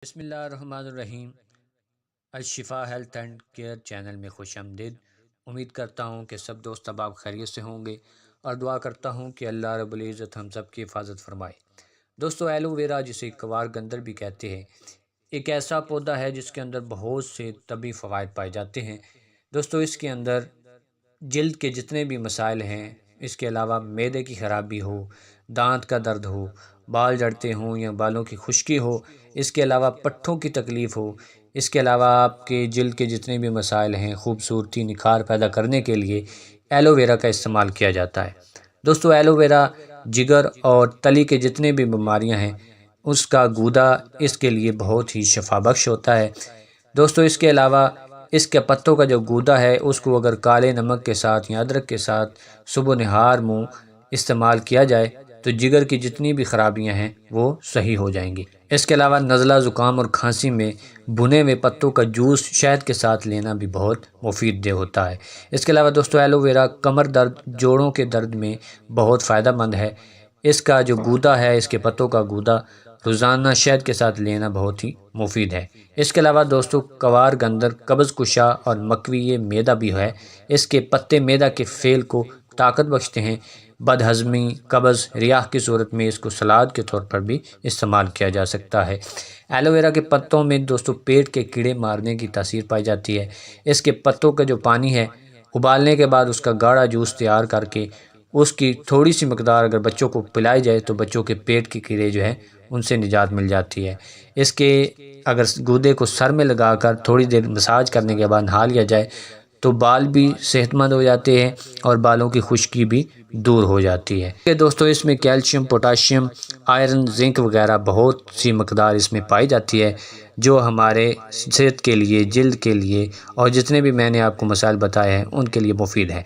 بسم اللہ الرحمن الرحیم۔ Al-Shifa health and care channel میں خوش آمدید۔ امید کرتا ہوں کہ سب دوست احباب خیریت سے ہوں گے اور دعا کرتا ہوں کہ اللہ رب العزت ہم سب کی حفاظت فرمائے۔ دوستو، ایلو ویرا جسے کوار گندر بھی کہتے ہیں، ایک ایسا پودا ہے جس کے اندر بہت سے طبی فوائد پائے جاتے ہیں۔ دوستو، اس کے اندر جلد کے جتنے بھی مسائل ہیں، اس کے علاوہ معدے کی خرابی ہو، دانت کا درد ہو، بال جھڑتے ہوں یا بالوں کی خشکی ہو، اس کے علاوہ پٹھوں کی تکلیف ہو، اس کے علاوہ آپ کے جلد کے جتنے بھی مسائل ہیں، خوبصورتی نکھار پیدا کرنے کے لیے ایلو ویرا کا استعمال کیا جاتا ہے۔ دوستو، ایلو ویرا جگر اور تلی کے جتنے بھی بیماریاں ہیں، اس کا گودا اس کے لیے بہت ہی شفا بخش ہوتا ہے۔ دوستو، اس کے علاوہ اس کے پتوں کا جو گودا ہے، اس کو اگر کالے نمک کے ساتھ یا ادرک کے ساتھ صبح نہار منہ استعمال کیا جائے تو جگر کی جتنی بھی خرابیاں ہیں وہ صحیح ہو جائیں گی۔ اس کے علاوہ نزلہ، زکام اور کھانسی میں بھنے ہوئے پتوں کا جوس شہد کے ساتھ لینا بھی بہت مفید دہ ہوتا ہے۔ اس کے علاوہ دوستو، ایلو ویرا کمر درد، جوڑوں کے درد میں بہت فائدہ مند ہے۔ اس کا جو گودا ہے، اس کے پتوں کا گودا روزانہ شہد کے ساتھ لینا بہت ہی مفید ہے۔ اس کے علاوہ دوستو، کوار گندر قبض کشا اور مکوی معدہ بھی ہے۔ اس کے پتے معدہ کے فعل کو طاقت بخشتے ہیں۔ بد ہضمی، قبض، ریاح کی صورت میں اس کو سلاد کے طور پر بھی استعمال کیا جا سکتا ہے۔ ایلو ویرا کے پتوں میں دوستو پیٹ کے کیڑے مارنے کی تاثیر پائی جاتی ہے۔ اس کے پتوں کا جو پانی ہے، ابالنے کے بعد اس کا گاڑھا جوس تیار کر کے اس کی تھوڑی سی مقدار اگر بچوں کو پلائی جائے تو بچوں کے پیٹ کے کیڑے جو ہیں ان سے نجات مل جاتی ہے۔ اس کے اگر گودے کو سر میں لگا کر تھوڑی دیر مساج کرنے کے بعد نہا لیا جائے تو بال بھی صحت مند ہو جاتے ہیں اور بالوں کی خشکی بھی دور ہو جاتی ہے۔ دوستو، اس میں کیلشیم، پوٹاشیم، آئرن، زنک وغیرہ بہت سی مقدار اس میں پائی جاتی ہے، جو ہمارے صحت کے لیے، جلد کے لیے اور جتنے بھی میں نے آپ کو مسائل بتائے ہیں ان کے لیے مفید ہے۔